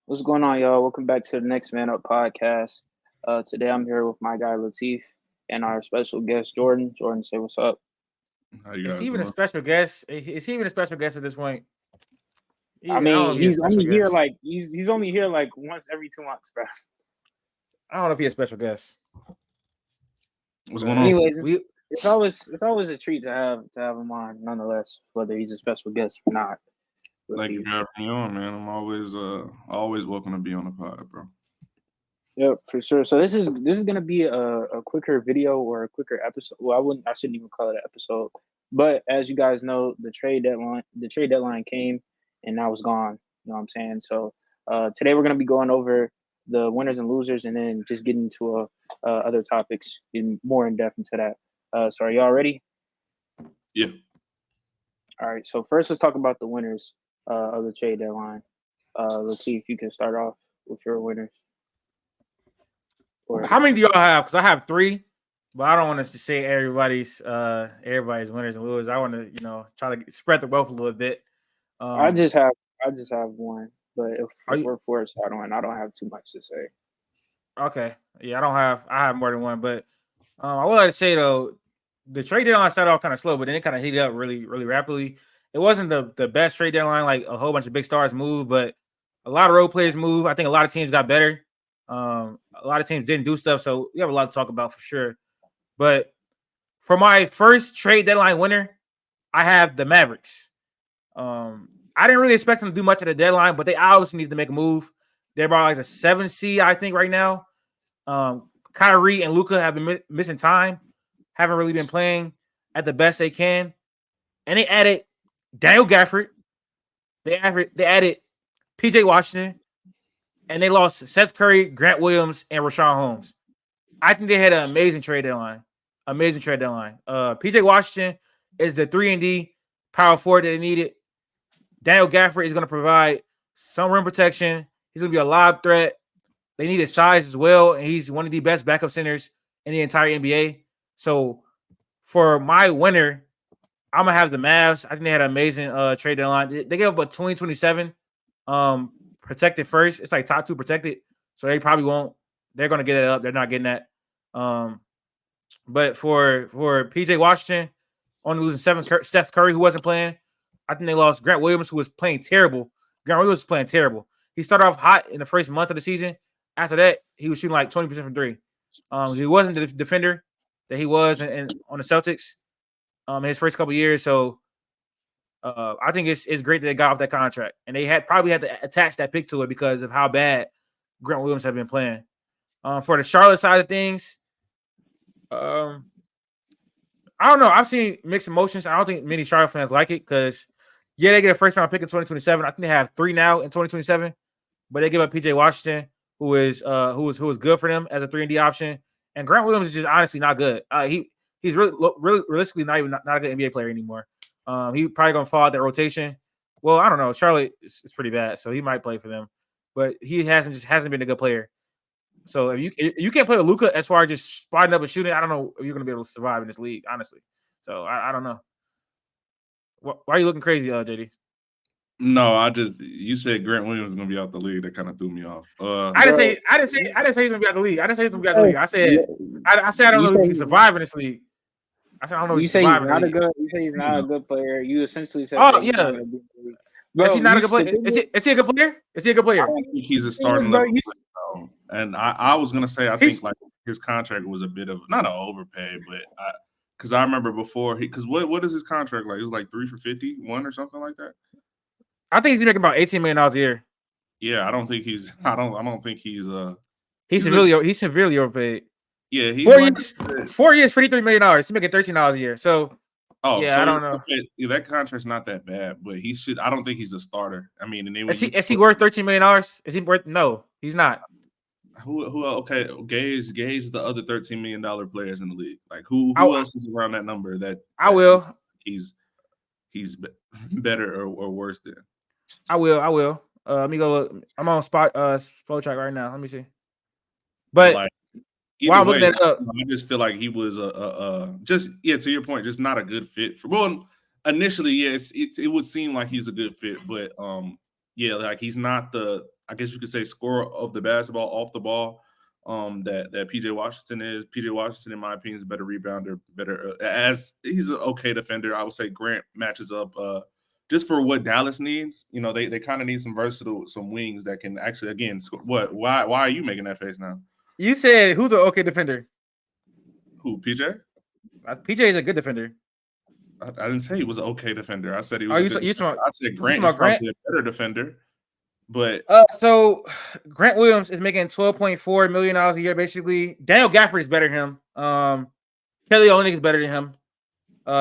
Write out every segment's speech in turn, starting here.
What's going on, y'all? Welcome back to the Next Man Up podcast. Today I'm here with my guy Latif and our special guest Jordan. Jordan, say what's up. How you Is he guys even a doing? special guest? Is he even a special guest at this point? I I don't know mean, if he's a he's special only here guest. like he's only here like once every 2 months, bro. I don't know if he's a special guest. What's going But on? Anyways, we it's always a treat to have him on, nonetheless, whether he's a special guest or not. Thank you Latif. for having me on, man. I'm always welcome to be on the pod, bro. Yep, for sure. So this is gonna be a quicker video or a quicker episode. Well, I shouldn't even call it an episode. But as you guys know, the trade deadline came and now it's gone. You know what I'm saying? So today we're gonna be going over the winners and losers, and then just getting into other topics, getting more in depth into that. So are y'all ready? Yeah. All right. So first, let's talk about the winners of the trade deadline. Let's see if you can start off with your winners. Or how many do y'all have? Because I have three, but I don't want us to say everybody's winners and losers. I want to try to spread the wealth a little bit. I Um, just have I just have one, but are if you we're forced, I don't have too much to say. okay? Yeah, I have more than one, but I would like to say though, the trade deadline started off kind of slow, but then it kind of heated up really rapidly. It wasn't the best trade deadline, like a whole bunch of big stars moved, but a lot of role players moved. I think a lot of teams got better. A lot of teams didn't do stuff, so we have a lot to talk about for sure. But for my first trade deadline winner, I have the Mavericks. I didn't really expect them to do much at the deadline, but they obviously need to make a move. They're about like the 7th seed, I think, right now. Kyrie and Luca have been missing time, haven't really been playing at the best they can, and they added Daniel Gafford. They added PJ Washington, and they lost Seth Curry, Grant Williams, and Rashawn Holmes. I think they had an amazing trade deadline. Amazing trade deadline. PJ Washington is the 3-and-D power forward that they needed. Daniel Gafford is going to provide some rim protection. He's going to be a lob threat. They needed size as well, and he's one of the best backup centers in the entire NBA. So for my winner, I'm gonna have the Mavs. I think they had an amazing trade deadline. They gave up a 2027 protected first. It's like top two protected, so they probably won't. They're gonna get it up. They're not getting that. Um, but for PJ Washington, only losing Steph Curry, who wasn't playing. I think they lost Grant Williams, who was playing terrible. Grant Williams was playing terrible. He started off hot in the first month of the season. After that, he was shooting like 20% from three. He wasn't the defender that he was on the Celtics his first couple years. So I think it's great that they got off that contract, and they probably had to attach that pick to it because of how bad Grant Williams had been playing. For the Charlotte side of things, um, I don't know. I've seen mixed emotions. I don't think many Charlotte fans like it because yeah, they get a first round pick in 2027. I think they have three now in 2027, but they give up PJ Washington, who is good for them as a 3-and-D option, and Grant Williams is just honestly not good. He's really realistically not a good NBA player anymore. He probably gonna fall out that rotation. Well, I don't know. Charlotte is pretty bad, so he might play for them, but he hasn't been a good player. So if you can't play with Luca as far as just spotting up and shooting, I don't know if you're gonna be able to survive in this league, honestly. So I don't know. Why are you looking crazy, JD? No, you said Grant Williams is gonna be out the league. That kind of threw me off. Bro, I didn't say he's gonna be out the league. I didn't say he's gonna be out the hey, league. I said I don't you know say if he can survive in this league. I said I don't know if he you can say he's survive in the not a league. good you say he's not Yeah. a good player. You essentially said Oh that he's not yeah, gonna be in the league. is he Bro, not a you good the player? thing is, Is he a good player? Is he a good I player? I think he's a the thing is, starting bro, level player, though. And I was gonna say I think He's like his contract was a bit of not an overpay, but because I remember before because what is his contract like? It was like 3 for 51 or something like that. I think he's making about $18 million a year. Yeah, I don't think he's I don't think He's he's a severely overpaid. yeah he's Four like years, 4 years, $53 million. He's making $13 a year. So oh, yeah, I so don't know. okay, yeah, that contract's not that bad, but he should. I don't think he's a starter. I mean, and then when you Is he worth $13 million? Is he worth? No, he's not. who okay, gauge the other $13 million players in the league. Like I who else is around that number I that will. he's he's better or worse than. I will. Let me go look. I'm on Flow Track right now. Let me see. But But like either while I'm looking way, that up, I just feel like he was just yeah. To your point, just not a good fit for. Well, initially, yes, it would seem like he's a good fit, but yeah, like he's not the I guess you could say, scorer of the basketball off the ball. That PJ Washington is. PJ Washington, in my opinion, is a better rebounder, better as he's an okay defender. I would say Grant matches up just for what Dallas needs. You know, they kind of need some versatile, some wings that can actually again. What? Why are you making that face now? You said who's an okay defender? Who? PJ? PJ is a good defender. I didn't say he was an okay defender. I said he Oh, was a good defender. I said Grant is probably a better defender. But so Grant Williams is making $12.4 million a year, basically. Daniel Gafford is better than him. Kelly Olynyk is better than him.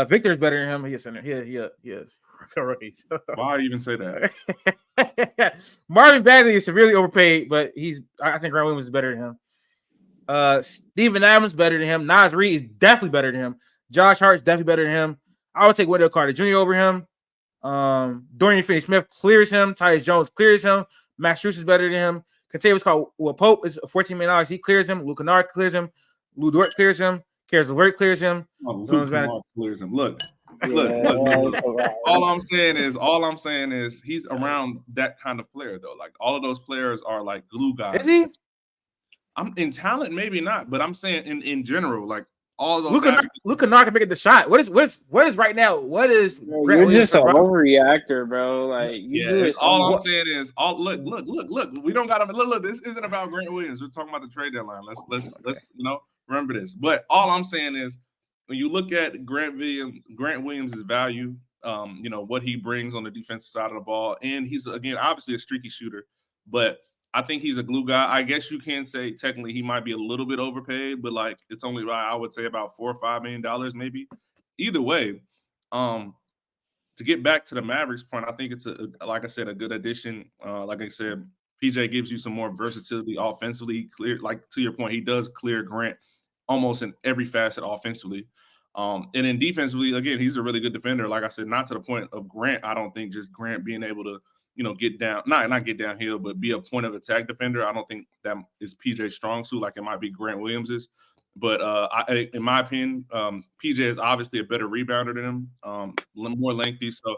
Victor is better than him. He is center. He is. Why even say that? Marvin Bagley is severely overpaid, but I think Grant Williams is better than him. Steven Adams is better than him. Nas Reed is definitely better than him. Josh Hart is definitely better than him. I would take Wendell Carter Jr. over him. Dorian Finney-Smith clears him. Tyus Jones clears him. Max Strus is better than him. Contavious Pope is $14 million. He clears him. Luke Kennard clears him. Lou Dort clears him. Karis LeVert clears him. Luke Kennard clears him. Look. All I'm saying is he's around that kind of player though. Like all of those players are like glue guys. Is he? I'm in talent, maybe not, but I'm saying in general, like all those Luke Kennard can make it the shot. What is right now? What is you're just an overreactor, bro. Like you do it. All I'm saying is look. We don't gotta look. This isn't about Grant Williams. We're talking about the trade deadline. Let's remember this. But all I'm saying is when you look at Grant Williams' value, what he brings on the defensive side of the ball, and he's again obviously a streaky shooter, but I think he's a glue guy. I guess you can say technically he might be a little bit overpaid, but like it's only I would say about $4 or $5 million maybe. Either way, to get back to the Mavericks point, I think it's like I said, a good addition. Like I said, PJ gives you some more versatility offensively. Clear, like to your point, he does clear Grant almost in every facet offensively. And then defensively, again, he's a really good defender. Like I said, not to the point of Grant. I don't think just Grant being able to get down, not get downhill, but be a point of attack defender. I don't think that is PJ's strong suit like it might be Grant Williams's. But in my opinion, PJ is obviously a better rebounder than him, more lengthy. So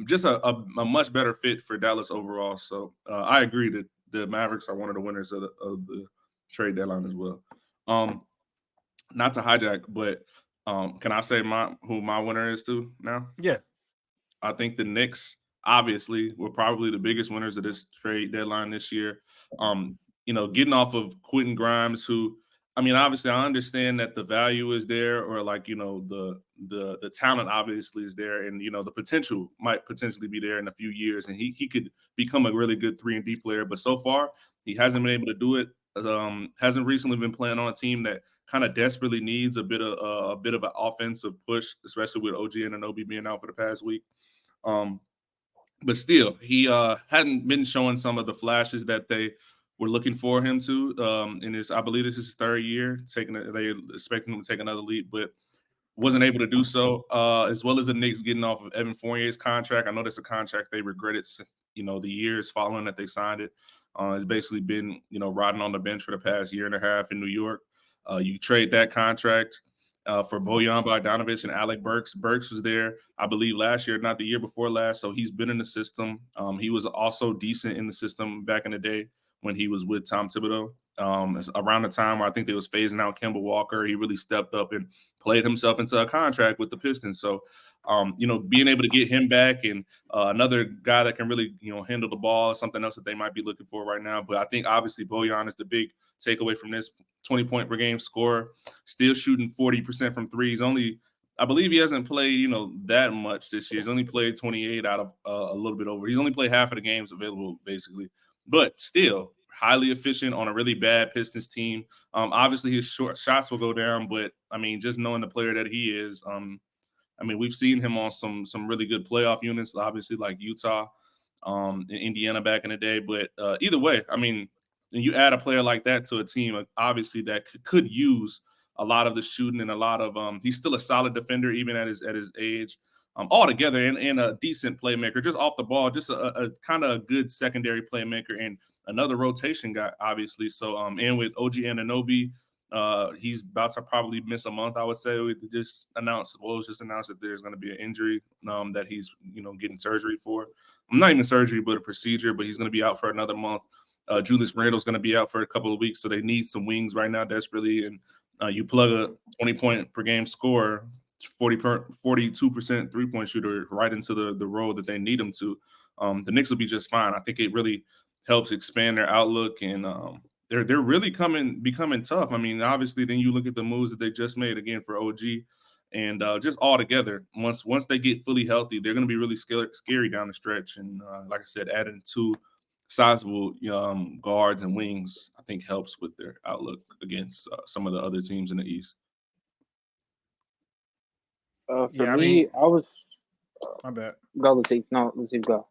just a much better fit for Dallas overall. So I agree that the Mavericks are one of the winners of the trade deadline as well. Not to hijack, but can I say who my winner is too now? Yeah. I think the Knicks obviously were probably the biggest winners of this trade deadline this year. Getting off of Quentin Grimes, who, I mean, obviously I understand that the value is there, or like, the talent obviously is there, and the potential might potentially be there in a few years, and he could become a really good 3-and-D player. But so far, he hasn't been able to do it. Hasn't recently been playing on a team that kind of desperately needs a bit of an offensive push, especially with OG Anunoby being out for the past week. But still, he hadn't been showing some of the flashes that they were looking for him to. In his, I believe this is his third year, they expecting him to take another leap, but wasn't able to do so. As well as the Knicks getting off of Evan Fournier's contract. I know that's a contract they regretted, the years following that they signed it. It's basically been, riding on the bench for the past year and a half in New York. You trade that contract for Bojan Bogdanovic and Alec Burks. Burks was there, I believe, last year, not the year before last. So he's been in the system. He was also decent in the system back in the day when he was with Tom Thibodeau. Around the time where I think they was phasing out Kemba Walker, he really stepped up and played himself into a contract with the Pistons. So, being able to get him back and another guy that can really, handle the ball is something else that they might be looking for right now. But I think obviously Bojan is the big takeaway from this. 20-point per game scorer, still shooting 40% from threes. I believe he hasn't played, that much this year. He's only played 28 out of a little bit over. He's only played half of the games available, basically. But still, highly efficient on a really bad Pistons team. Obviously, his short shots will go down, but, I mean, just knowing the player that he is, we've seen him on some really good playoff units, obviously, like Utah and Indiana back in the day. But either way, and you add a player like that to a team, obviously that could use a lot of the shooting and a lot of he's still a solid defender even at his age, altogether, and a decent playmaker just off the ball, just a kind of a good secondary playmaker and another rotation guy, obviously. So and with OG Anunoby, he's about to probably miss a month, I would say. It was just announced that there's going to be an injury that he's getting surgery for. Not even surgery, but a procedure, but he's going to be out for another month. Julius Randle's going to be out for a couple of weeks, so they need some wings right now desperately. And you plug a 20-point per game scorer, 42% 3-point shooter right into the role that they need him to. The Knicks will be just fine. I think it really helps expand their outlook, and they're really becoming tough. I mean, obviously, then you look at the moves that they just made again for OG, and just all together. Once they get fully healthy, they're going to be really scary down the stretch. And like I said, adding 2 sizable guards and wings, I think helps with their outlook against some of the other teams in the East. For me, I was. My bad. Go, Latif. No, Latif, go.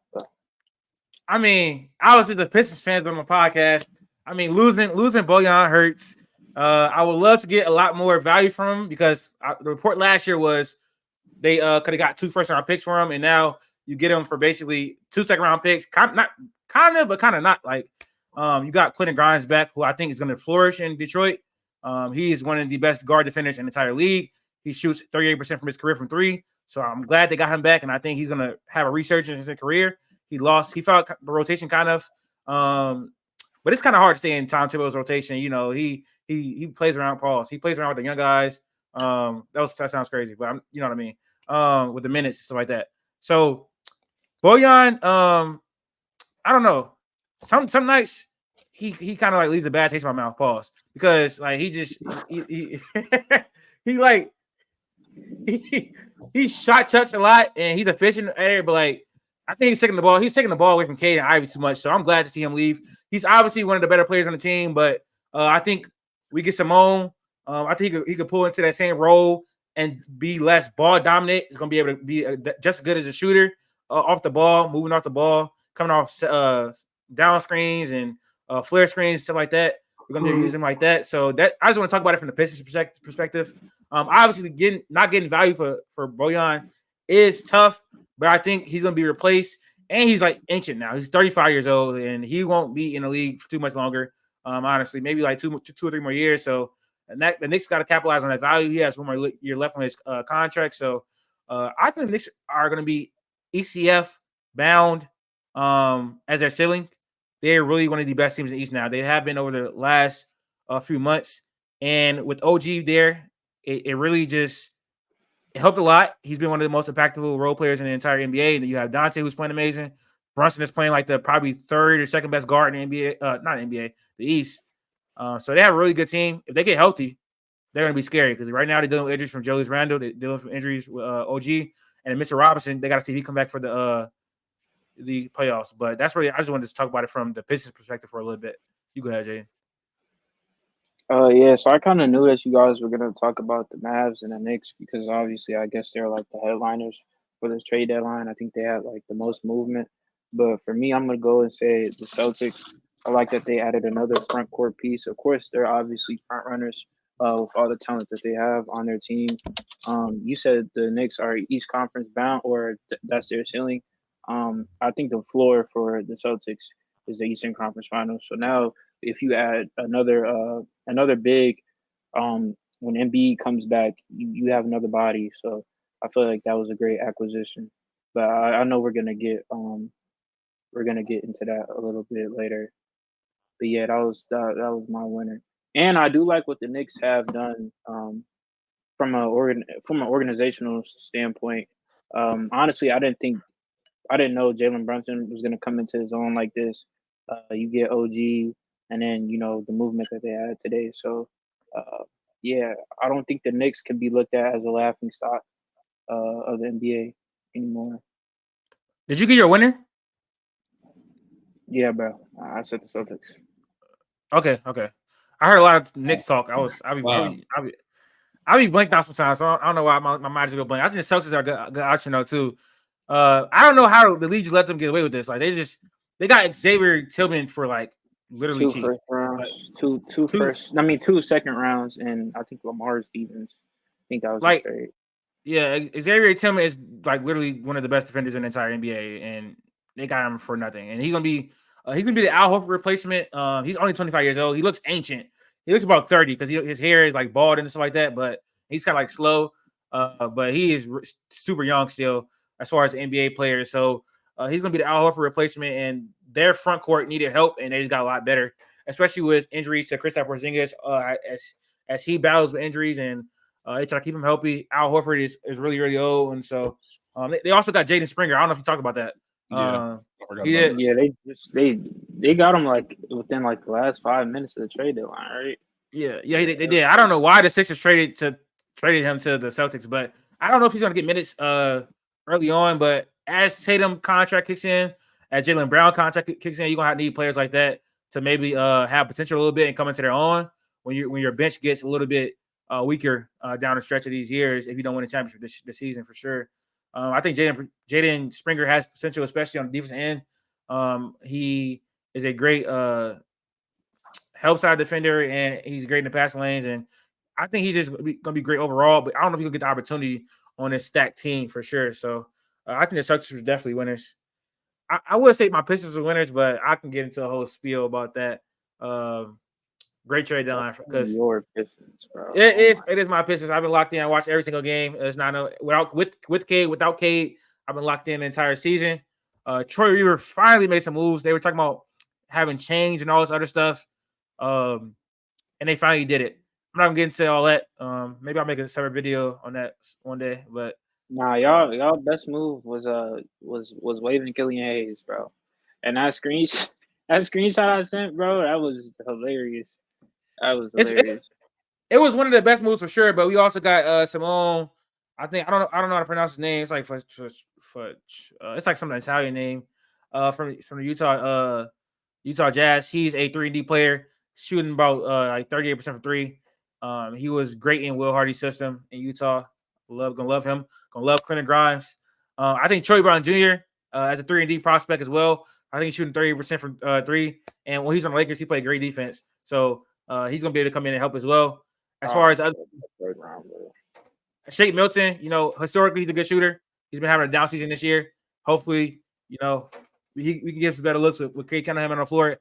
I mean, obviously the Pistons fans on my podcast. I mean, losing Bojan hurts. I would love to get a lot more value from him because the report last year was they could have got 2 first-round picks for him, and now you get him for basically 2 second-round picks. Kind of not. Like, you got Quentin Grimes back, who I think is going to flourish in Detroit. He is one of the best guard defenders in the entire league. He shoots 38% from his career from 3. So I'm glad they got him back, and I think he's going to have a resurgence in his career. He felt the rotation kind of, but it's kind of hard to stay in Tom Thibodeau's rotation. You know, he plays around Pauls. He plays around with the young guys. That sounds crazy, but you know what I mean. With the minutes and stuff like that. So Bojan, I don't know. Some nights he kind of like leaves a bad taste in my mouth. Pause, because like he like he shot chucks a lot and he's efficient at it, but like I think he's taking the ball away from Cade and Ivy too much. So I'm glad to see him leave. He's obviously one of the better players on the team, but I think we get Simone. I think he could pull into that same role and be less ball dominant. He's gonna be able to be just as good as a shooter off the ball, moving off the ball, coming off down screens and flare screens, stuff like that. We're gonna use him like that. So that I just want to talk about it from the Pistons perspective. Obviously, not getting value for Bojan is tough, but I think he's gonna be replaced. And he's like ancient now. He's 35 years old, and he won't be in the league for too much longer. Honestly, maybe like two or 3 more years. So the Knicks got to capitalize on that value. He has 1 more year left on his contract. So I think the Knicks are going to be ECF bound as their ceiling. They're really one of the best teams in the East now. They have been over the last few months. And with OG there, it really just it helped a lot. He's been one of the most impactful role players in the entire NBA. And you have Dante, who's playing amazing. Brunson is playing like the probably 3rd or 2nd best guard in the NBA, not NBA, the East. So they have a really good team. If they get healthy, they're going to be scary because right now they're dealing with injuries from Julius Randle. They're dealing with injuries with OG. And Mr. Robinson, they got to see if he come back for the playoffs. But that's really, I just wanted to talk about it from the Pistons perspective for a little bit. You go ahead, Jay. Yeah, so I kind of knew that you guys were going to talk about the Mavs and the Knicks because obviously I guess they're like the headliners for this trade deadline. I think they had like the most movement. But for me, I'm going to go and say the Celtics. I like that they added another front court piece. Of course, they're obviously front runners with all the talent that they have on their team. You said the Knicks are East Conference bound, or that's their ceiling. I think the floor for the Celtics is the Eastern Conference Finals. So now, if you add another big, when Embiid comes back, you have another body. So I feel like that was a great acquisition. But I know we're gonna get into that a little bit later. But yeah, that was my winner. And I do like what the Knicks have done from an organizational standpoint. Honestly, I didn't know Jalen Brunson was going to come into his own like this. You get OG, and then the movement that they had today. So yeah, I don't think the Knicks can be looked at as a laughing stock of the NBA anymore. Did you get your winner? Yeah, bro. I said the Celtics. Okay. I heard a lot of Knicks talk. I be blanked out sometimes. So I don't know why my mind is go blank. I think the Celtics are a good option though too. I don't know how the league just let them get away with this. Like they got Xavier Tillman for like literally 2 cheap. first rounds, two second rounds, and I think Lamar Stevens. I think that was like a trade. Yeah, Xavier Tillman is like literally one of the best defenders in the entire NBA, and they got him for nothing. And he's gonna be the Al Horford replacement. He's only 25 years old. He looks ancient. He looks about 30 because his hair is like bald and stuff like that. But he's kind of like slow. But he is super young still as far as NBA players. So he's gonna be the Al Horford replacement. And their front court needed help, and they just got a lot better, especially with injuries to Kristaps Porzingis. As he battles with injuries, and they try to keep him healthy. Al Horford is really, really old, and so they also got Jaden Springer. I don't know if you talked about that. Yeah, I forgot he about did. Yeah, they got him like within like the last 5 minutes of the trade deadline, right? Yeah, they did. I don't know why the Sixers traded him to the Celtics, but I don't know if he's gonna get minutes early on. But as Tatum contract kicks in, as Jaylen Brown contract kicks in, you're gonna need players like that to maybe have potential a little bit and come into their own when your bench gets a little bit weaker down the stretch of these years if you don't win a championship this season for sure. I think Jaden Springer has potential, especially on the defensive end. He is a great help side defender, and he's great in the passing lanes. And I think he's just going to be great overall. But I don't know if he'll get the opportunity on this stacked team for sure. So I think the Celtics are definitely winners. I would say my Pistons are winners, but I can get into a whole spiel about that. Great trade deadline because Your Pistons, bro. it is my Pistons. I've been locked in. I watch every single game. It's not with Cade, without Cade. I've been locked in the entire season. Troy Weaver finally made some moves. They were talking about having change and all this other stuff. And they finally did it. I'm not gonna get into all that. Maybe I'll make a separate video on that one day. But Nah, y'all best move was waving Killian Hayes, bro. And that screenshot I sent, bro, that was hilarious. That was hilarious. It was one of the best moves for sure. But we also got Simone. I don't know how to pronounce his name. It's like it's like some Italian name. From the Utah Jazz. He's a 3-D player, shooting about like 38% from three. He was great in Will Hardy's system in Utah. Gonna love him. Gonna love Quentin Grimes. I think Troy Brown Jr. As a 3-D prospect as well. I think he's shooting 30% from three. And when he's on the Lakers, he played great defense. So he's gonna be able to come in and help as well. As far as Shake Milton, historically he's a good shooter. He's been having a down season this year. Hopefully, we can get some better looks with Cade Cunningham on the floor,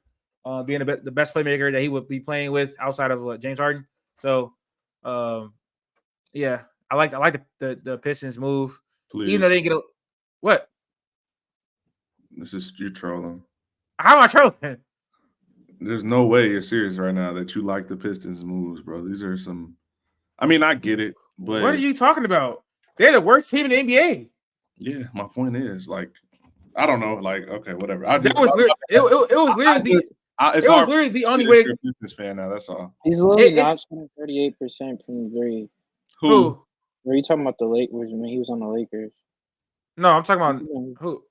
being the best playmaker that he would be playing with outside of James Harden. So, yeah, I like the Pistons move. Please. Even though they didn't get what? This is you trolling. How am I trolling? There's no way you're serious right now that you like the Pistons moves, bro. These are some. I mean, I get it, but what are you talking about? They're the worst team in the NBA. Yeah, my point is I don't know, okay, whatever. It was literally the only way. You're a Pistons fan now. That's all. He's literally not shooting 38% from three. Who? Were you talking about the Lakers when he was on the Lakers? No, I'm talking about who?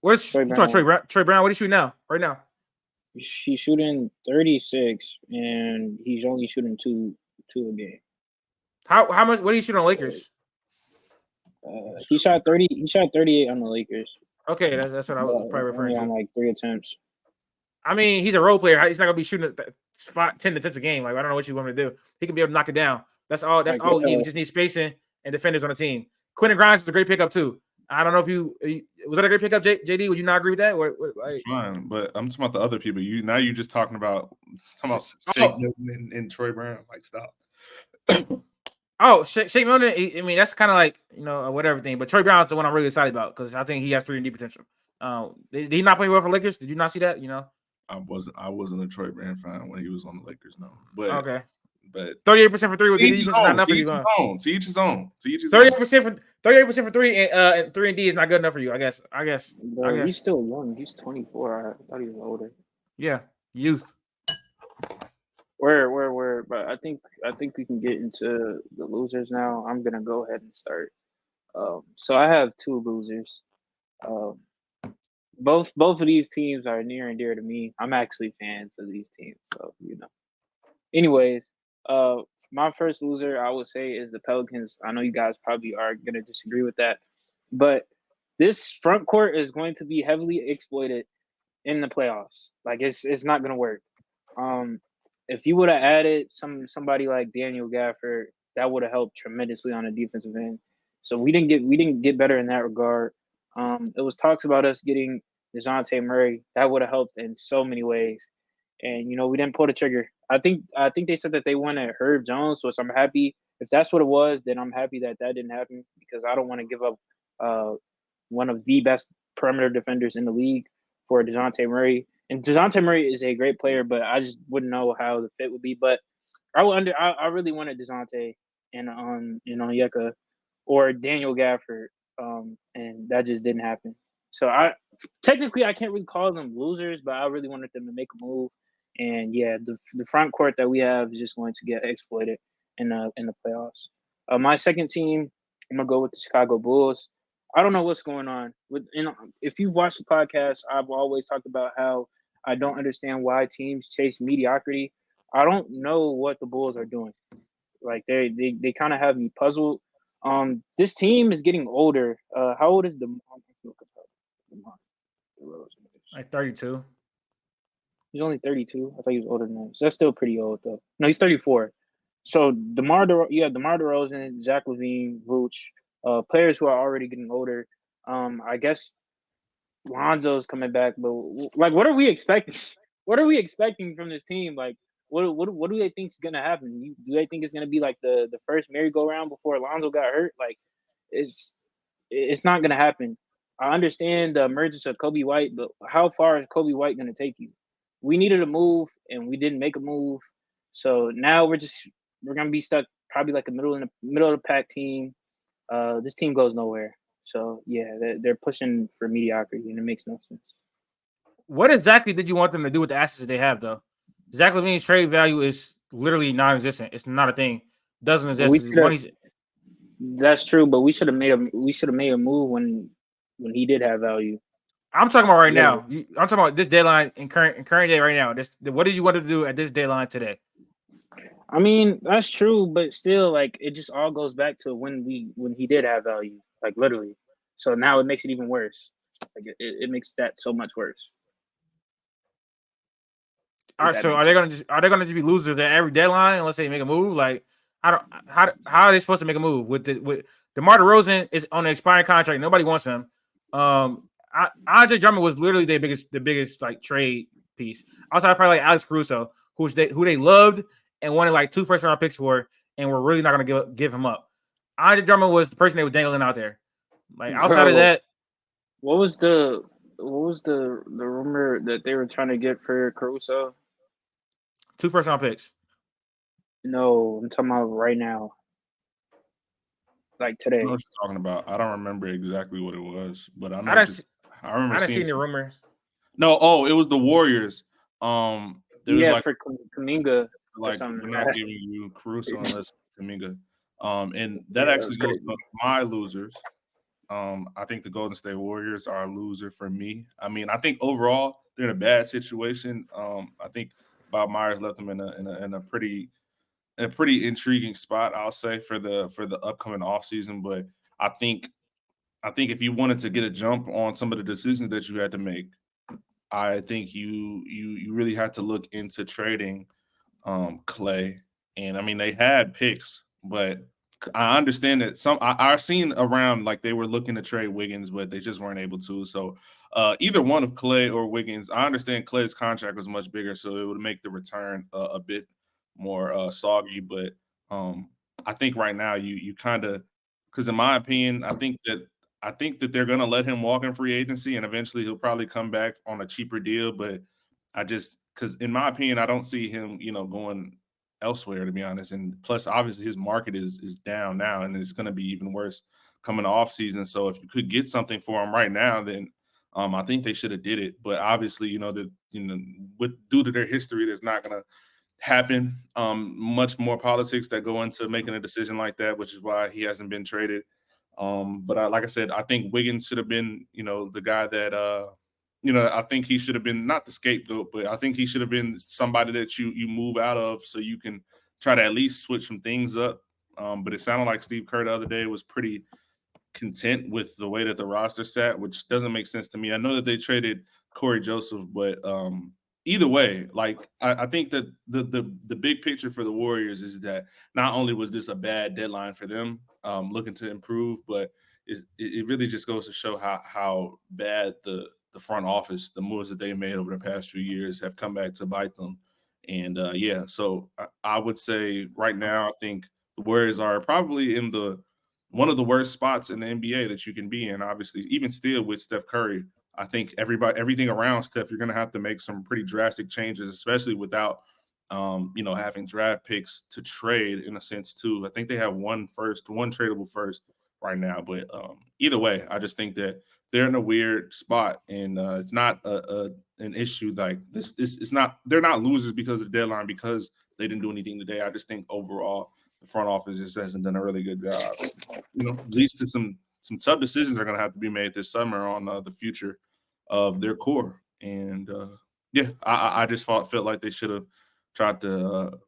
Where's Trey Brown? Trey Brown, what is he shooting now? Right now? He's shooting 36, and he's only shooting two a game. How much? What are you shooting on Lakers? He shot 30. He shot 38 on the Lakers. Okay, that's what I was probably referring to. On like 3 attempts. I mean, he's a role player. He's not gonna be shooting 10 attempts a game. Like I don't know what you want me to do. He can be able to knock it down. That's all. That's all we need. We just need spacing and defenders on the team. Quentin Grimes is a great pickup too. I don't know if was that a great pickup, JD? Would you not agree with that? It's fine, but I'm talking about the other people. You just talking about Shake Milton and Troy Brown. Like stop. Shake Milton. I mean, that's kind of like whatever thing. But Troy Brown's the one I'm really excited about because I think he has 3-and-D potential. Did he not play well for Lakers? Did you not see that? I wasn't a Troy Brown fan when he was on the Lakers. No, but okay. But 38% for three with defense is not enough for you. To each his own. 38% for three and 3-and-D is not good enough for you. I guess. Bro, he's still young. He's 24. I thought he was older. Yeah, youth. Where? But I think we can get into the losers now. I'm gonna go ahead and start. So I have 2 losers. Both of these teams are near and dear to me. I'm actually fans of these teams, so Anyways, my first loser I would say is the Pelicans. I know you guys probably are gonna disagree with that, but this front court is going to be heavily exploited in the playoffs. Like it's not gonna work. If you would have added somebody like Daniel Gafford, that would have helped tremendously on the defensive end. So we didn't get better in that regard. It was talks about us getting DeJounte Murray. That would have helped in so many ways. And we didn't pull the trigger. I think they said that they wanted Herb Jones, so I'm happy. If that's what it was, then I'm happy that didn't happen because I don't want to give up one of the best perimeter defenders in the league. for DeJounte Murray. And DeJounte Murray is a great player, but I just wouldn't know how the fit would be. But I really wanted DeJounte and Onyeka or Daniel Gafford, and that just didn't happen. So I can't really call them losers, but I really wanted them to make a move. And yeah, the front court that we have is just going to get exploited in the playoffs. My second team, I'm gonna go with the Chicago Bulls. I don't know what's going on with if you've watched the podcast, I've always talked about how I don't understand why teams chase mediocrity. I don't know what the Bulls are doing. Like they kind of have me puzzled. This team is getting older. How old is Like 32. He's only 32. I thought he was older than that. So that's still pretty old though. No, he's 34. So you have DeMar DeRozan, Zach LaVine, Vooch, players who are already getting older. I guess Lonzo's coming back, but like, what are we expecting? What are we expecting from this team? Like, what do they think is gonna happen? Do they think it's gonna be like the first merry-go-round before Lonzo got hurt? Like, it's it's not gonna happen. I understand the emergence of Kobe White, but how far is Kobe White gonna take you? We needed a move, and we didn't make a move. So now we're gonna be stuck probably like a middle of the pack team. This team goes nowhere. So yeah, they're pushing for mediocrity, and it makes no sense. What exactly did you want them to do with the assets they have, though? Zach LaVine's trade value is literally non-existent. It's not a thing. Doesn't But we exist. should have. Money's. That's true, but we should have made a move when he did have value. I'm talking about right Yeah. now. I'm talking about this deadline in current day right now. What did you want to do at this deadline today? I mean, that's true, but still, like, it just all goes back to when he did have value, like literally. So now it makes it even worse. Like it makes that so much worse. All If right, that so makes sense. are they gonna just be losers at every deadline unless they make a move? Like, how are they supposed to make a move with DeMar DeRozan is on an expiring contract? Nobody wants him. Andre Drummond was literally the biggest like trade piece outside of probably like Alex Caruso, who they loved and wanted like 2 first-round picks for, and we're really not gonna give him up. Andre Drummond was the person they was dangling out there. Like outside of Bro, that, what was the rumor that they were trying to get for Caruso? 2 first-round picks. No, I'm talking about right now, like I today. know what you're talking about. I don't remember exactly what it was, but I know I didn't I remember I didn't see seeing any some. rumors. No, oh, it was the Warriors. There was Yeah, like for Kaminga or we're something. not giving you Caruso unless Kaminga. And that Yeah, that was actually goes crazy. to my losers. I think the Golden State Warriors are a loser for me. I mean, I think overall they're in a bad situation. I think Bob Myers left them in a pretty intriguing spot, I'll say, for the upcoming offseason. But I think I think if you wanted to get a jump on some of the decisions that you had to make, I think you really had to look into trading Clay. And I mean they had picks, but I understand that I've seen around like they were looking to trade Wiggins, but they just weren't able to. So either one of Clay or Wiggins, I understand Clay's contract was much bigger, so it would make the return a bit more soggy. But I think right now you kind of, because in my opinion, I think that they're gonna let him walk in free agency, and eventually he'll probably come back on a cheaper deal. But I just, because in my opinion, I don't see him, going elsewhere, to be honest. And plus, obviously, his market is down now, and it's going to be even worse coming off season. So if you could get something for him right now, then I think they should have did it. But obviously, with due to their history, there's not going to happen. Much more politics that go into making a decision like that, which is why he hasn't been traded. But like I said, I think Wiggins should have been, the guy that I think he should have been not the scapegoat, but I think he should have been somebody that you move out of so you can try to at least switch some things up. But it sounded like Steve Kerr the other day was pretty content with the way that the roster sat, which doesn't make sense to me. I know that they traded Corey Joseph, but either way, like I think that the big picture for the Warriors is that not only was this a bad deadline for them, looking to improve, but it really just goes to show how bad the front office, the moves that they made over the past few years have come back to bite them. And yeah, so I would say right now, I think the Warriors are probably in the one of the worst spots in the NBA that you can be in. Obviously, even still with Steph Curry, I think everything around Steph, you're going to have to make some pretty drastic changes, especially without, having draft picks to trade in a sense too. I think they have one tradable first right now, but either way, I just think that they're in a weird spot, and it's not an issue like this. It's not. They're not losers because of the deadline because they didn't do anything today. I just think overall the front office just hasn't done a really good job. Leads to some tough decisions are going to have to be made this summer on the future of their core. And yeah, I just felt like they should have tried to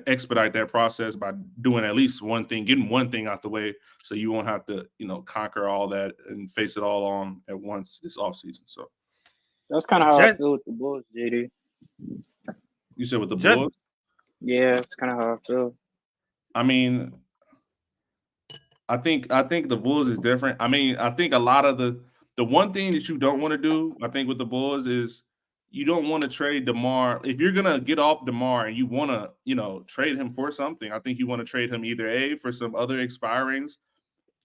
expedite that process by doing at least one thing, getting one thing out the way, so you won't have to conquer all that and face it all on at once this offseason. So That's kind of how I Just feel with the Bulls, JD. you said with the just Bulls, Yeah, it's kind of how I feel. I mean, I think the Bulls is different. I mean, I think a lot of the one thing that you don't want to do, I think with the Bulls is you don't want to trade DeMar. If you're gonna get off DeMar and you want to, trade him for something, I think you want to trade him either A for some other expirings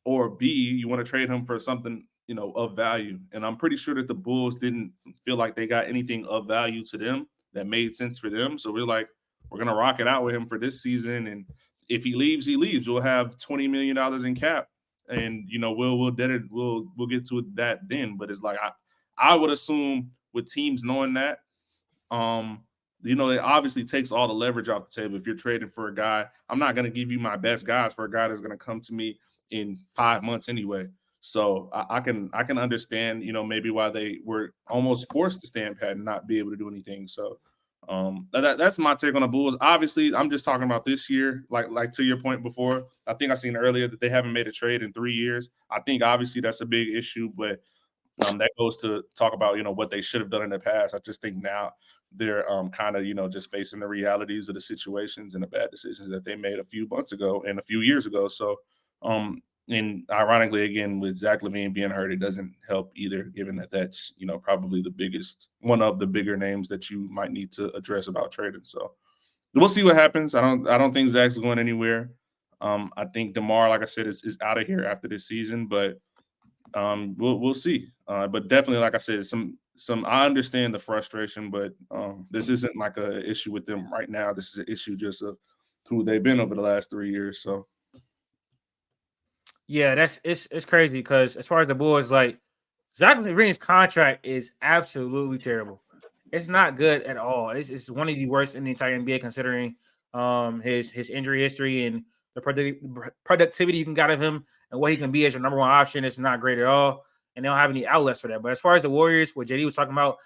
or B, you want to trade him for something, of value. And I'm pretty sure that the Bulls didn't feel like they got anything of value to them that made sense for them. So we're like, we're gonna rock it out with him for this season. And if he leaves, he leaves. We'll have $20 million in cap. And we'll get to that then. But it's like I would assume with teams knowing that, um, it obviously takes all the leverage off the table. If you're trading for a guy, I'm not going to give you my best guys for a guy that's going to come to me in 5 months anyway. So I can understand, maybe why they were almost forced to stand pat and not be able to do anything. So that's my take on the Bulls. Obviously, I'm just talking about this year. Like to your point before, I think I seen earlier that they haven't made a trade in 3 years. I think obviously that's a big issue, but that goes to talk about what they should have done in the past. I just think now they're kind of just facing the realities of the situations and the bad decisions that they made a few months ago and a few years ago. So and ironically, again, with Zach LaVine being hurt, it doesn't help either, given that that's probably one of the bigger names that you might need to address about trading. So we'll see what happens. I don't think Zach's going anywhere. I think DeMar, like I said, is out of here after this season, but we'll see. But definitely, like I said, some I understand the frustration, but this isn't like a issue with them right now. This is an issue just of who they've been over the last 3 years. So yeah, it's crazy because as far as the Bulls, like Zach LaVine's contract is absolutely terrible. It's not good at all. It's one of the worst in the entire NBA considering his injury history and the productivity you can get out of him and what he can be as your number one option. It's not great at all, and they don't have any outlets for that. But as far as the Warriors, what JD was talking about,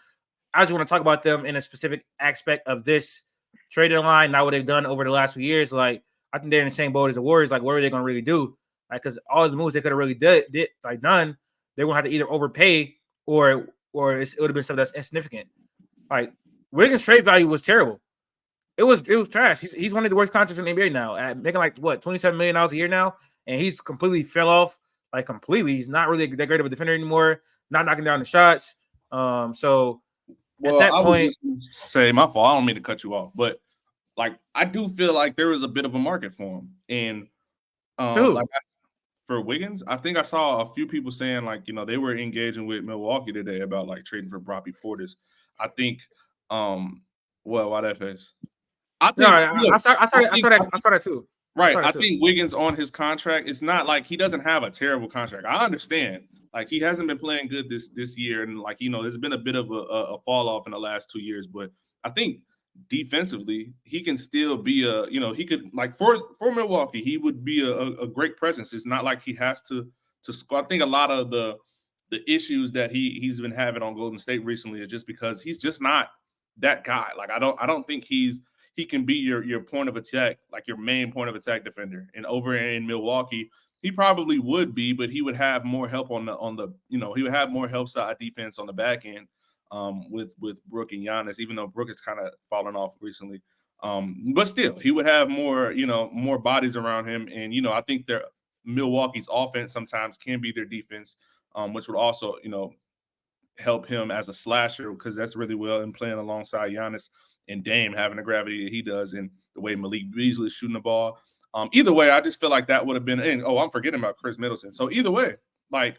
I just want to talk about them in a specific aspect of this trade deadline, not what they've done over the last few years. Like I think they're in the same boat as the Warriors. Like what are they going to really do? Like because all of the moves they could have really done, they won't have to either overpay or it would have been stuff that's insignificant. Like Wiggins' trade value was terrible. It was trash. He's one of the worst contracts in the NBA now, at making like what $27 million a year now, and he's completely fell off. Like completely, he's not really that great of a defender anymore. Not knocking down the shots. So at that I was point, just gonna say my fault. I don't mean to cut you off, but like I do feel like there was a bit of a market for him, and too. like for Wiggins, I think I saw a few people saying like they were engaging with Milwaukee today about like trading for Bobby Portis. I think, why that face? I No, think look, I saw that too. right. I think Wiggins on his contract, it's not like he doesn't have a terrible contract. I understand. Like he hasn't been playing good this year, and like there's been a bit of a fall off in the last 2 years. But I think defensively, he can still be he could like for Milwaukee, he would be a great presence. It's not like he has to score. I think a lot of the issues that he's been having on Golden State recently are just because he's just not that guy. Like I don't think he can be your point of attack, like your main point of attack defender. And over in Milwaukee, he probably would be, but he would have more help on the he would have more help side defense on the back end with Brook and Giannis, even though Brook has kind of fallen off recently. But still, he would have more bodies around him. And I think Milwaukee's offense sometimes can be their defense, which would also help him as a slasher because that's really well in playing alongside Giannis and Dame having the gravity that he does and the way Malik Beasley is shooting the ball. Either way, I just feel like that would have been. And I'm forgetting about Chris Middleton. So either way, like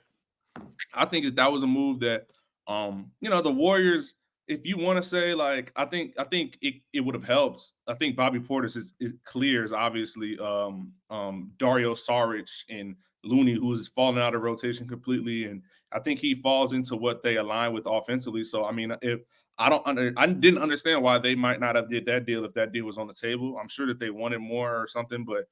I think that was a move that The Warriors, if you want to say like, I think it would have helped. I think Bobby Portis is clears obviously Dario Saric and Looney, who's fallen out of rotation completely, and I think he falls into what they align with offensively. So I mean, if I didn't understand why they might not have did that deal if that deal was on the table. I'm sure that they wanted more or something, but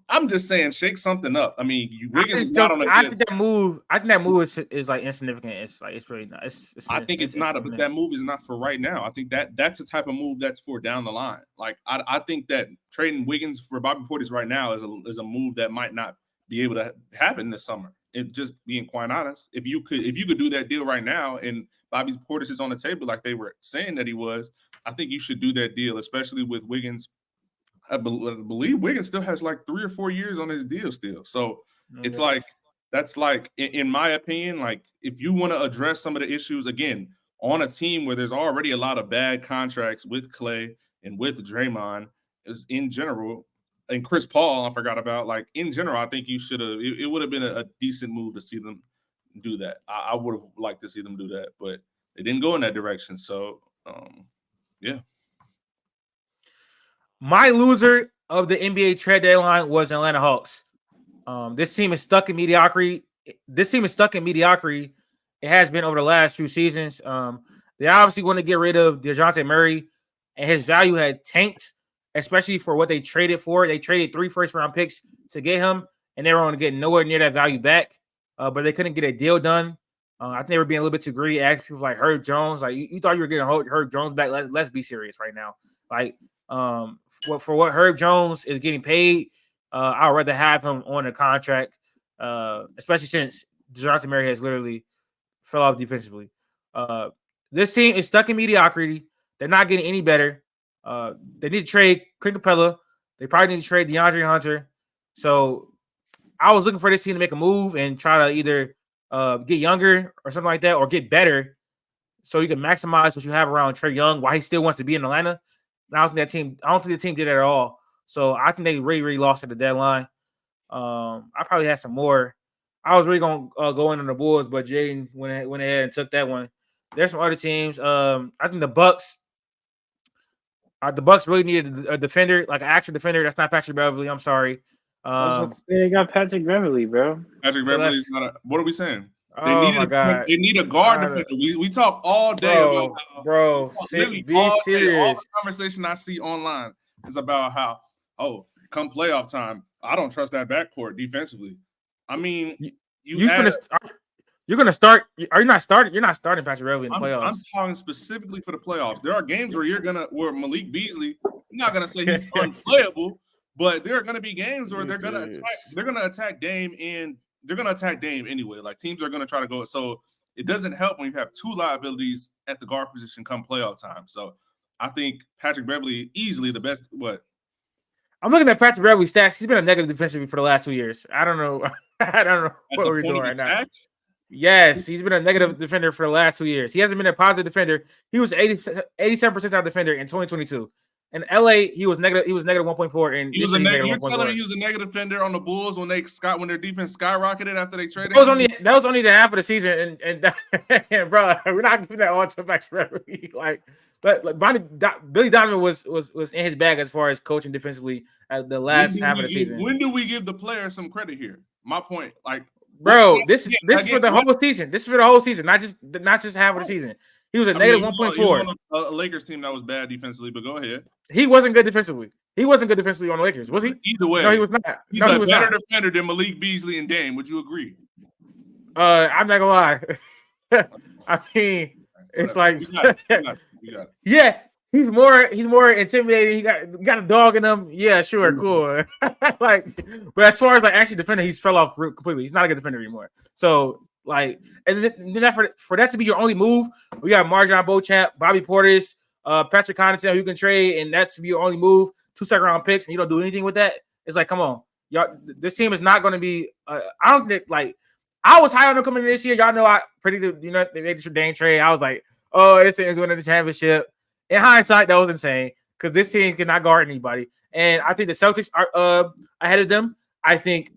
I'm just saying, shake something up. I mean, Wiggins is not on a I good. think that move. I think that move is like insignificant. It's like it's really not. I think it's not, but that move is not for right now. I think that's the type of move that's for down the line. Like I think that trading Wiggins for Bobby Portis right now is a move that might not be able to happen this summer. And just being quite honest, if you could do that deal right now and Bobby Portis is on the table like they were saying that he was, I think you should do that deal, especially with Wiggins. I believe Wiggins still has like 3 or 4 years on his deal still. So it's like that's like, in my opinion, like if you want to address some of the issues again on a team where there's already a lot of bad contracts with Clay and with Draymond, is in general, and Chris Paul, I forgot about. Like in general, I think you should have. It would have been a decent move to see them do that. I would have liked to see them do that, but they didn't go in that direction. So yeah. My loser of the NBA trade deadline was Atlanta Hawks. This team is stuck in mediocrity. It has been over the last few seasons. They obviously want to get rid of DeJounte Murray, and his value had tanked, especially for what they traded for. They traded 3 first-round picks to get him, and they were going to get nowhere near that value back. But they couldn't get a deal done. I think they were being a little bit too greedy. Asked people like Herb Jones, like you thought you were getting Herb Jones back. Let's be serious right now. Like for what Herb Jones is getting paid, I'd rather have him on a contract, especially since DeJounte Murray has literally fell off defensively. This team is stuck in mediocrity. They're not getting any better. They need to trade Clint Capella. They probably need to trade DeAndre Hunter. So I was looking for this team to make a move and try to either get younger or something like that, or get better, so you can maximize what you have around Trae Young while he still wants to be in Atlanta. And I don't think the team did that at all. So I think they really, really lost at the deadline. I probably had some more. I was really gonna go in on the Bulls, but Jaden went ahead and took that one. There's some other teams. I think the Bucks. The Bucks really needed a defender, like an actual defender. That's not Patrick Beverly. I'm sorry. I was about to say they got Patrick Beverly, bro. Patrick Beverly is not. What are we saying? They Oh my god! They need a guard defender. We talk all day about how, be serious. All the conversation I see online is about how, come playoff time, I don't trust that backcourt defensively. I mean, you're gonna start. Are you not starting? You're not starting Patrick Beverly in the playoffs. I'm talking specifically for the playoffs. There are games where Malik Beasley, I'm not gonna say he's unplayable, but there are gonna be games where they're gonna attack Dame, and they're gonna attack Dame anyway. Like teams are gonna try to go. So it doesn't help when you have 2 liabilities at the guard position come playoff time. So I think Patrick Beverly easily the best. What? I'm looking at Patrick Beverly's stats. He's been a negative defensively for the last 2 years. I don't know. I don't know what we're doing right now. Yes, he's been a negative defender for the last 2 years. He hasn't been a positive defender. He was 87% defender in 2022. In LA, he was negative 1.4. And you're telling me he was a negative defender on the Bulls when their defense skyrocketed after they traded. That was only the half of the season, and bro, we're not giving that all to Patrick Beverly. But Billy Donovan was in his bag as far as coaching defensively at the last half of the season. When do we give the player some credit here? My point, bro, this is for the whole season. This is for the whole season, not just half of the season. He was a negative 1.4. On a Lakers team that was bad defensively, but go ahead. He wasn't good defensively. He wasn't good defensively on the Lakers, was he? Either way, no, he was not. He's a better defender than Malik Beasley and Dame. Would you agree? I'm not gonna lie. I mean, it's like, you got it. Yeah, he's more intimidating. He got a dog in him. Yeah, sure, cool. But as far as actually defending, he's fell off completely. He's not a good defender anymore. So and then for that to be your only move, we got Marjon Beauchamp, Bobby Portis, Patrick Connaughton, who you can trade, and that to be your only move. 2 second-round picks, and you don't do anything with that. It's like, come on, y'all. This team is not going to be. I don't think I was high on them coming in this year. Y'all know I predicted, they made the Dame trade. I was like, oh, this is winning the championship. In hindsight, that was insane because this team cannot guard anybody. And I think the Celtics are ahead of them. I think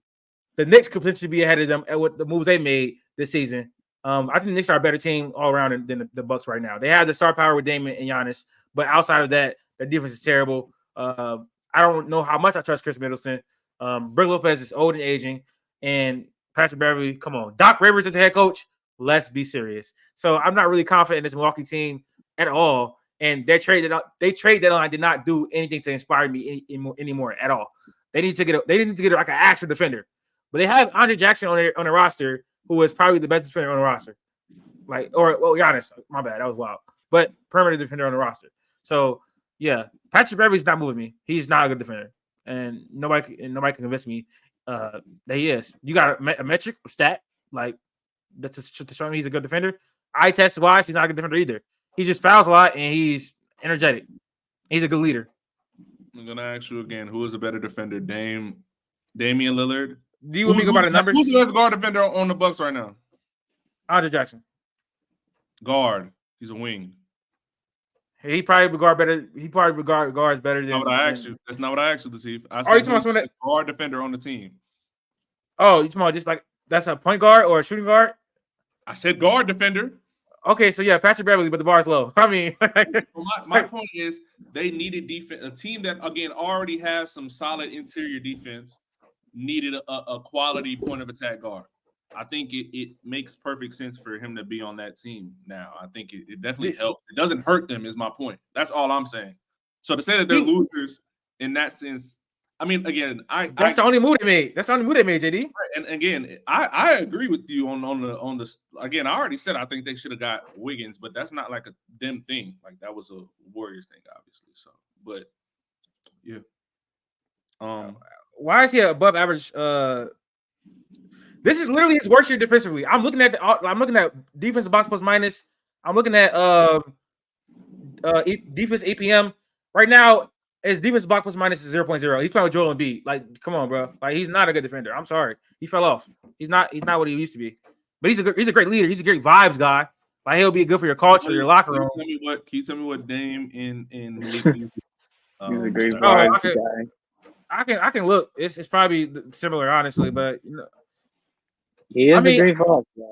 the Knicks could potentially be ahead of them at what the moves they made this season. I think the Knicks are a better team all around than the Bucks right now. They have the star power with Damon and Giannis, but outside of that, the defense is terrible. I don't know how much I trust Chris Middleton. Brook Lopez is old and aging, and Patrick Beverly, come on. Doc Rivers is the head coach. Let's be serious. So I'm not really confident in this Milwaukee team at all. And their trade deadline did not do anything to inspire me anymore at all. They need to get like an actual defender. But they have Andre Jackson on their roster, who is probably the best defender on the roster. Giannis, my bad, that was wild. But perimeter defender on the roster. So yeah, Patrick Beverly's not moving me. He's not a good defender, and nobody can convince me that he is. You got a metric, a stat, like that's to show me he's a good defender. Eye test wise, he's not a good defender either. He just fouls a lot, and he's energetic. He's a good leader. I'm gonna ask you again: who is a better defender, Damian Lillard? Do you want me to go by the numbers? Who's the best guard defender on the Bucks right now? Andre Jackson. Guard. He's a wing. He probably regard better. He probably regard guards better than. That's not what I asked you. That's not what I asked you, Latif. I said you talking about guard defender on the team. Oh, you talking about just like that's a point guard or a shooting guard? I said guard defender. Okay, so yeah, Patrick Beverly, but the bar's low. I mean, my point is they needed defense. A team that again already has some solid interior defense needed a quality point of attack guard. I think it makes perfect sense for him to be on that team now. I think it definitely helps. It doesn't hurt them, is my point. That's all I'm saying. So to say that they're losers in that sense, I mean, again, that's the only move they made. That's the only move they made, JD. And again, I agree with you on the again. I already said I think they should have got Wiggins, but that's not like a them thing. Like that was a Warriors thing, obviously. So, but yeah. Why is he above average? This is literally his worst year defensively. I'm looking at defensive box plus minus. I'm looking at defense APM right now. His defensive box plus minus is 0.0. He's playing with Joel Embiid. Like, come on, bro. Like, he's not a good defender. I'm sorry, he fell off. He's not what he used to be. But he's a great leader. He's a great vibes guy. Like, he'll be good for your culture, your locker room. Can you tell me what Dame in he's a great vibes guy. I can look. It's probably similar, honestly, but you know. He is a great vibes guy.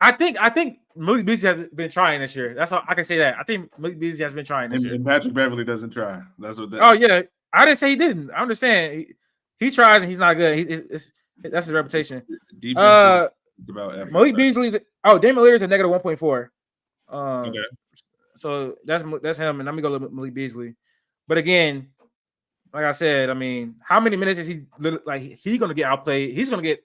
I think Malik Beasley has been trying this year. That's all I can say. That I think Malik Beasley has been trying this year. And Patrick Beverly doesn't try. That's what. Oh yeah, I didn't say he didn't. I'm just saying he tries and he's not good. That's his reputation. Malik Beasley's Damian Lillard is a negative 1.4. Okay. So that's him, and let me go with Malik Beasley. But again, like I said, I mean, how many minutes is he like? He's gonna get outplayed. He's gonna get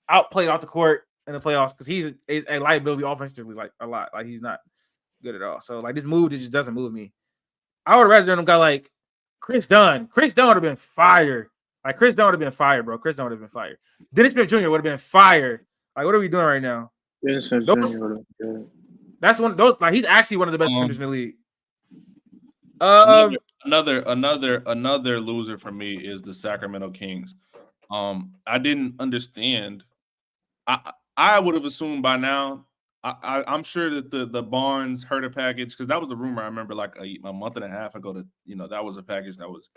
outplayed off the court in the playoffs because he's a liability offensively, like a lot. Like he's not good at all. So like this move just doesn't move me. I would rather than a guy like Chris Dunn. Chris Dunn would have been fired. Like Chris Dunn would have been fired, bro. Chris Dunn would have been fired. Dennis Smith Jr. would have been fired. Like what are we doing right now? Dennis Smith Jr. would have been good. That's one of those. Like he's actually one of the best defenders in the league. Another loser for me is the Sacramento Kings. I didn't understand. I would have assumed by now. I'm sure that the Barnes Herter package, because that was the rumor. I remember like a month and a half ago that that was a package that was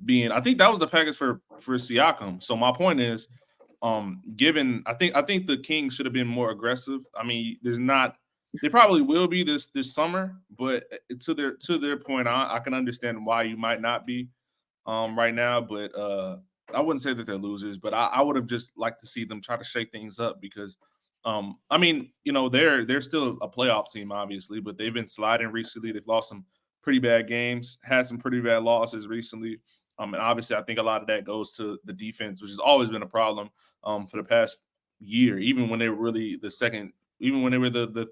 being. I think that was the package for Siakam. So my point is, given I think the Kings should have been more aggressive. I mean, they probably will be this summer, but to their point, I can understand why you might not be right now, but I wouldn't say that they're losers, but I would have just liked to see them try to shake things up because, I mean, they're still a playoff team, obviously, but they've been sliding recently. They've lost some pretty bad games, had some pretty bad losses recently. And obviously, I think a lot of that goes to the defense, which has always been a problem for the past year. Even when they were really the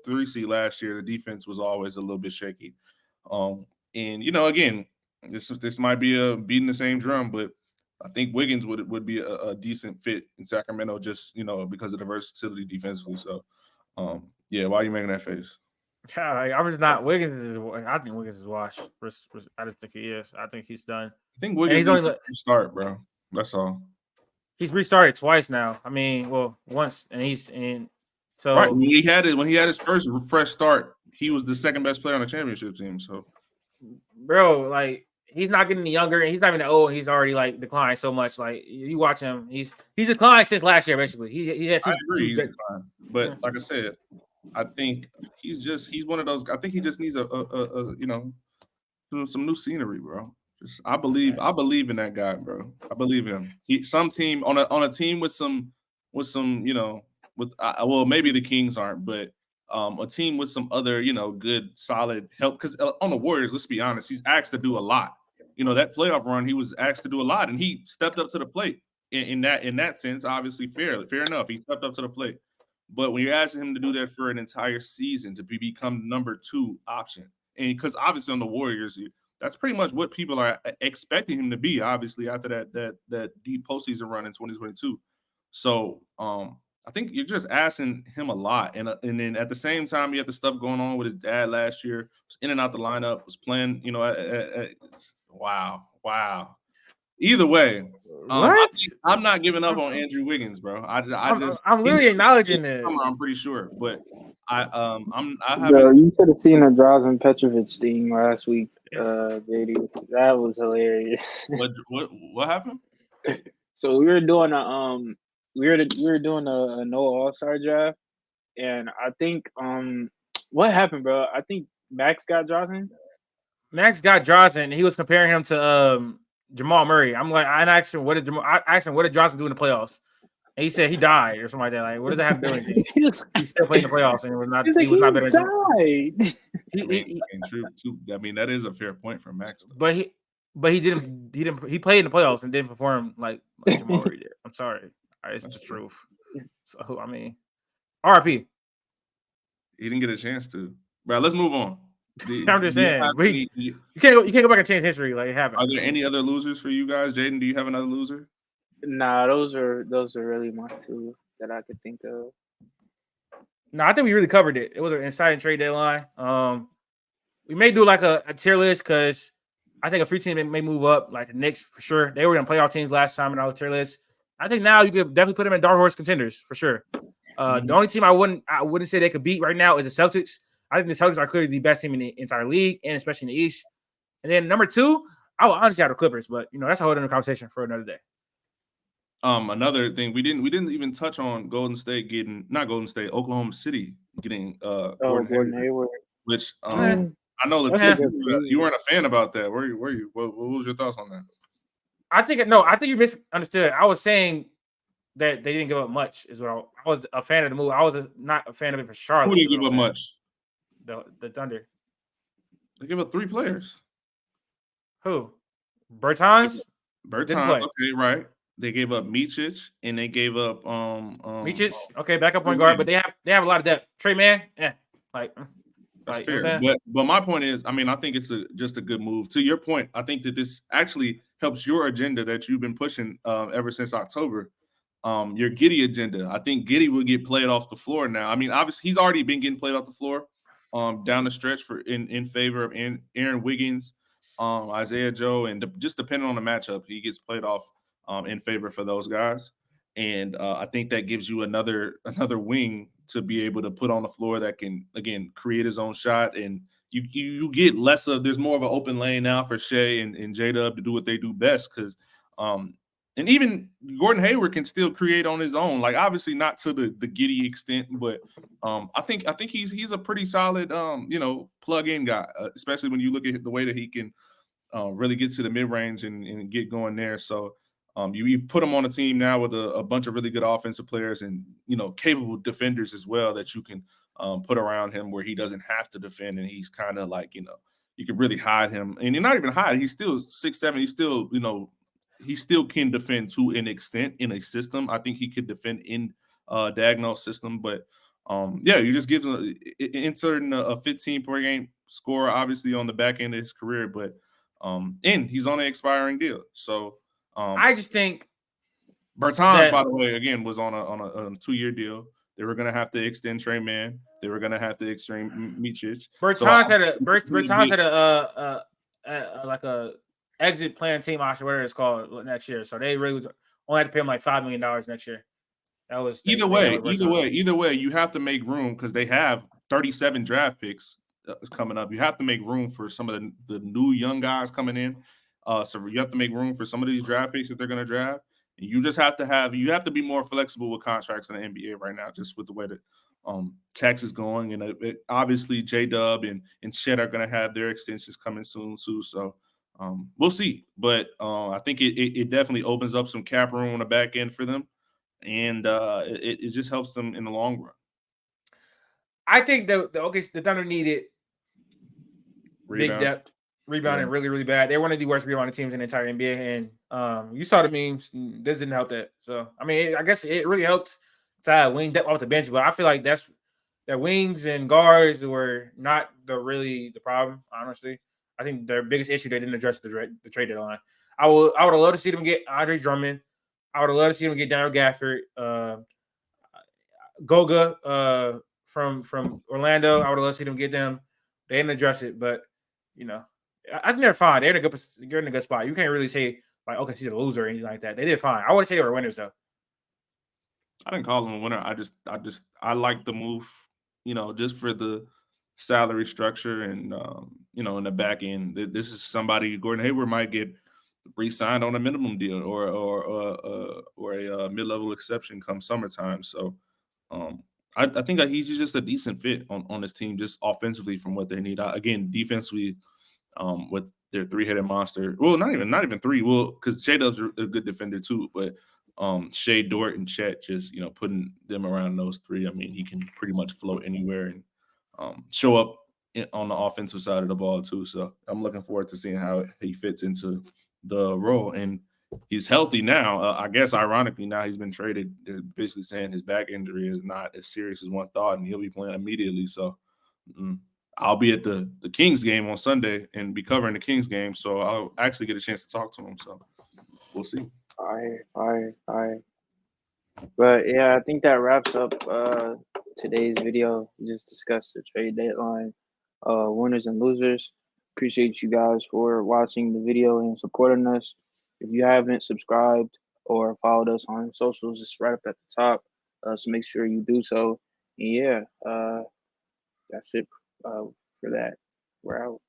3 seed last year, the defense was always a little bit shaky. And again, this might be a beating the same drum, but I think Wiggins would be a decent fit in Sacramento, just because of the versatility defensively. So, yeah, why are you making that face? Yeah, I'm just not Wiggins. I think Wiggins is washed. I just think he is. I think he's done. I think Wiggins needs to restart, bro. That's all. He's restarted twice now. I mean, well, once, and he's in. So right. When he had his first fresh start, he was the second best player on the championship team. So, bro, like he's not getting any younger, and he's not even that old. He's already like declined so much. Like you watch him, he's declined since last year. Basically, he had I two. agree, he's Good, declined. But like I said, I think he's one of those. I think he just needs a some new scenery, bro. Just I believe in that guy, bro. I believe in him. Some team on a team with some with well, maybe the Kings aren't, but a team with some other good solid help, because on the Warriors, let's be honest, he's asked to do a lot. That playoff run, he was asked to do a lot, and he stepped up to the plate. In that sense, obviously fair enough. He stepped up to the plate. But when you're asking him to do that for an entire season, to become number 2 option, and because obviously on the Warriors, that's pretty much what people are expecting him to be. Obviously, after that deep postseason run in 2022, so I think you're just asking him a lot, and then at the same time, you have the stuff going on with his dad last year. Was in and out the lineup, was playing. Wow. Either way, what? I'm not giving up on Andrew Wiggins, bro. I'm literally acknowledging that. I'm pretty sure, but I haven't. Bro, you should have seen the Drazen Petrovic thing last week, JD. That was hilarious. What happened? So we were doing a no All-Star draft, and I think what happened, bro? I think Max got Drazen. Max got Drazen, and he was comparing him to Jamal Murray. I asked him what did Drazen do in the playoffs? And he said he died or something like that. Like, what does that have to do with anything? He still played in the playoffs, and it was not. He was not better. Died. True. I mean, that is a fair point for Max. Though. But he didn't. He played in the playoffs and didn't perform like Jamal Murray did. I'm sorry. It's the truth. So I mean, RP. He didn't get a chance to. But let's move on. I'm just saying, you can't go back and change history like it happened. Are there any other losers for you guys, Jaden? Do you have another loser? Nah, those are really my two that I could think of. No, I think we really covered it. It was an exciting trade deadline. We may do like a tier list because I think a few teams may move up, like the Knicks for sure. They were in playoff teams last time in our tier list. I think now you could definitely put them in dark horse contenders for sure. The only team I wouldn't say they could beat right now is the Celtics. I think the Celtics are clearly the best team in the entire league, and especially in the East. And then number 2, I would honestly have the Clippers, but that's a whole other conversation for another day. Another thing we didn't even touch on Oklahoma City getting Gordon Hayward, which I know Latif, you weren't a fan about that. Were you? What was your thoughts on that? I think you misunderstood. I was saying that they didn't give up much. Is what I was a fan of the move. I was not a fan of it for Charlotte. Who didn't give up much? The Thunder. They gave up 3 players. Who? Bertans. Okay, right. They gave up Micic and they gave up Micic. Okay, backup point guard, but they have a lot of depth. Trey Man, that's fair. But my point is, I mean, I think it's just a good move. To your point, I think that this actually helps your agenda that you've been pushing ever since October. Your Giddey agenda. I think Giddey will get played off the floor now. I mean, obviously, he's already been getting played off the floor down the stretch in favor of Aaron Wiggins, Isaiah Joe, and just depending on the matchup, he gets played off in favor for those guys. And I think that gives you another wing to be able to put on the floor that can, again, create his own shot. And you get less of – there's more of an open lane now for Shea and J-Dub to do what they do best because and even Gordon Hayward can still create on his own. Like, obviously not to the Giddey extent, but I think he's a pretty solid, plug-in guy, especially when you look at the way that he can really get to the mid-range and get going there. So you put him on a team now with a bunch of really good offensive players and, capable defenders as well that you can put around him where he doesn't have to defend. And he's kind of like, you can really hide him. And you're not even hide. He's still 6'7". He's still, he still can defend to an extent in a system. I think he could defend in diagonal system. But, you just give him inserting a 15 per game score, obviously, on the back end of his career. But and he's on an expiring deal. So, I just think Bertans, by the way, again, was on a 2-year deal. They were going to have to extend Trey Man. They were going to have to extend Micic. Bertans had a exit plan team option, whatever it's called, next year. So they really only had to pay him like $5 million next year. That was either way. You have to make room because they have 37 draft picks coming up. You have to make room for some of the new young guys coming in. So you have to make room for some of these draft picks that they're going to draft. And you just have to be more flexible with contracts in the NBA right now, just with the way that tax is going. And obviously J Dub and Chet are going to have their extensions coming soon too. So we'll see. But I think it definitely opens up some cap room on the back end for them, and it just helps them in the long run. I think the Thunder needed big depth, rebounding Yeah. really, really bad. They're one of the worst rebounding teams in the entire NBA, and you saw the memes. This didn't help that. So I mean, I guess it really helped to have wing depth off the bench, but I feel like their wings and guards were not the problem. Honestly, I think their biggest issue they didn't address the trade deadline. I would have loved to see them get Andre Drummond. I would have loved to see them get Daniel Gafford, Goga from Orlando. I would have loved to see them get them. They didn't address it, but I think they're fine. They're in a good spot. You can't really say like, okay, she's a loser or anything like that. They did fine. I wouldn't say they were winners though. I didn't call him a winner. I like the move, just for the salary structure and in the back end. This is somebody Gordon Hayward might get re-signed on a minimum deal or a mid-level exception come summertime. So I think that he's just a decent fit on this team, just offensively from what they need. Again, defensively, with their three-headed monster. Well, not even three. Well, because J Dub's a good defender too, but Shea Dort and Chet just putting them around those three. I mean, he can pretty much float anywhere and show up on the offensive side of the ball too. So I'm looking forward to seeing how he fits into the role. And he's healthy now. I guess ironically now he's been traded. They're basically saying his back injury is not as serious as one thought, and he'll be playing immediately. So. I'll be at the Kings game on Sunday and be covering the Kings game, so I'll actually get a chance to talk to him. So we'll see. All right. But yeah, I think that wraps up today's video. We just discussed the trade deadline, winners and losers. Appreciate you guys for watching the video and supporting us. If you haven't subscribed or followed us on socials, it's right up at the top. So make sure you do so. And yeah, that's it for that. We're out.